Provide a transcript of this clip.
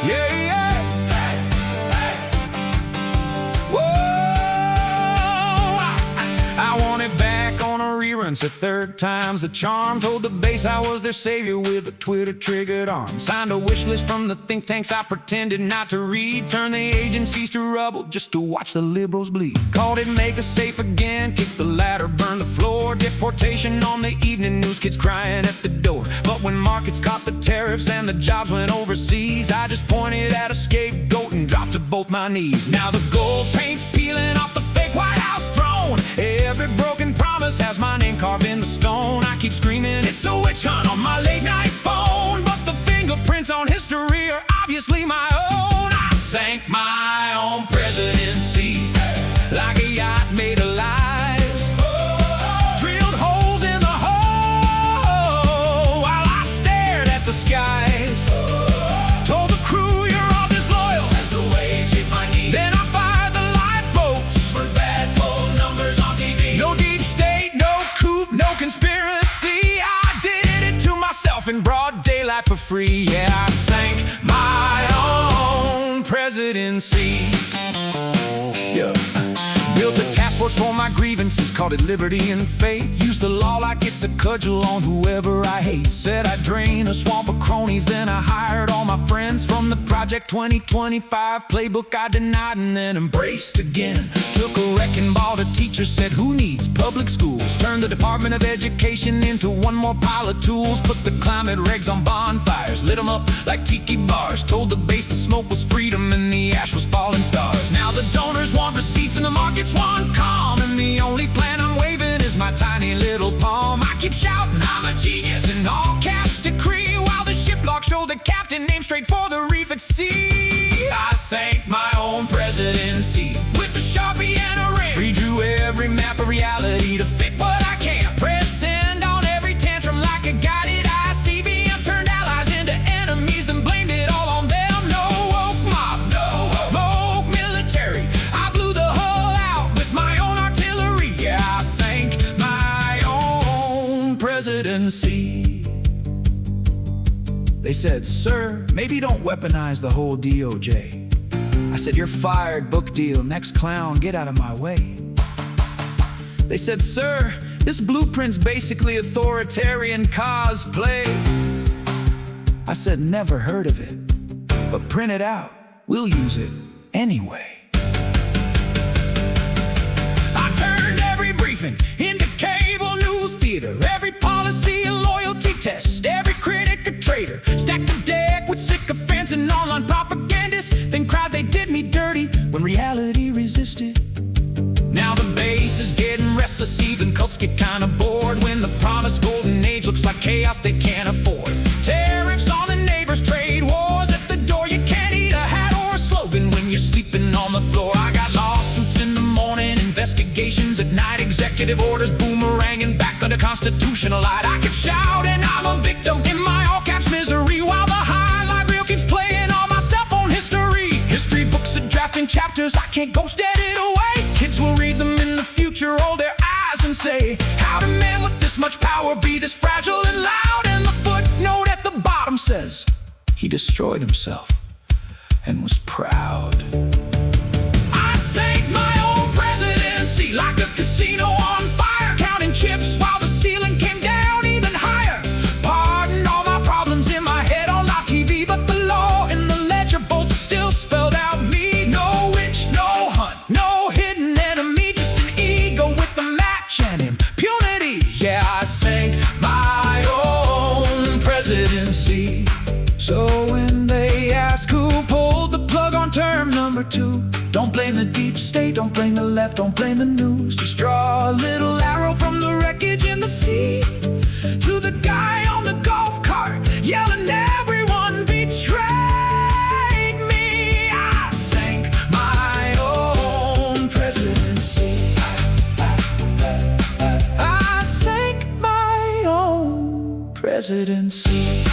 Yeah, yeah. Whoa, I want it back on a rerun, so third time's the charm. Told the base I was their savior with a Twitter-triggered arm. Signed a wish list from the think tanks I pretended not to read. Turned the agencies to rubble just to watch the liberals bleed. Called it make us safe again, kicked the ladder, burned the floor. Deportation on the evening news, kids crying at the door. But when markets caught the tariffs and the jobs went overseas, I just pointed at a scapegoat and dropped to both my knees. Now the gold paint's peeling off the fake White House throne. Every broken promise has my name carved in the stone. I keep screaming, it's a witch hunt on my late night phone. But the fingerprints on history are obviously my own. I sank my own presidency like a yacht made of lies. Drilled holes in the hull while I stared at the skies. Told the crew you're all disloyal as the waves hit my knees. Then I fired the lifeboats for bad poll numbers on TV. No deep state, no coup, no conspiracy. I did it to myself in broad daylight for free. Yeah, I sank my own presidency. Yeah. Built a task force for my grievances, called it liberty and faith. Used the law like it's a cudgel on whoever I hate. Said I'd drain a swamp of cronies, then I hired all my friends from the Project 2025 playbook I denied and then embraced again. Took a wrecking ball to teachers, said who needs public schools? Turned the Department of Education into one more pile of tools. Put the climate regs on bonfires, lit them up like tiki bars. Told the base the smoke was freedom and the ash was falling stars. Now the donors want receipts and the markets want calm, and the only plan I'm waving is my tiny little palm. I keep shouting I'm a genius in all caps decree, while the ship log show the captain named straight for the reef at sea. I sank my own presidency with a Sharpie and a ring. Redrew every map of reality to fit what I can. Press send on every tantrum like a guided ICBM. Turned allies into enemies, then blamed it all on them. No woke mob, no woke military. I blew the hull out with my own artillery. Yeah, I sank my own presidency. They said, sir, maybe don't weaponize the whole DOJ. I said, you're fired, book deal, next clown, get out of my way. They said, sir, this blueprint's basically authoritarian cosplay. I said, never heard of it, but print it out, we'll use it anyway. I turned every briefing into cable news theater, every policy a loyalty test, every critic a traitor. Stacked the deck with sycophants and online propagandists, then cried they did me dirty when reality resisted. Now the base is getting restless, even cults get kinda bored when the promised golden age looks like chaos they can't afford. Tariffs on the neighbors, trade wars at the door. You can't eat a hat or a slogan when you're sleeping on the floor. I got lawsuits in the morning, investigations at night, executive orders boomeranging back under constitutional light. I keep shouting I'm a victim in my all caps misery, while the highlight reel keeps playing on my cell phone history. History books are drafting chapters, I can't ghost edit away. Kids will read them in the future, roll their eyes and say, how did a man with this much power be this fragile and loud? And the footnote at the bottom says, he destroyed himself and was proud. I sank my own presidency like a casino on fire, counting chips while the ceiling came down even higher. Pardon all my problems in my head on live TV, but the law and the ledger both still spelled out me. No witch, no hunt, no hidden enemy, just an ego with a match and impunity. Yeah, I sank my own presidency. So when they ask who pulled the plug on term number 2, don't blame the deep state, don't blame the left, don't blame the news. Just draw a little arrow from the wreckage in the sea to the guy on the golf cart yelling everyone betrayed me. I sank my own presidency. I sank my own presidency.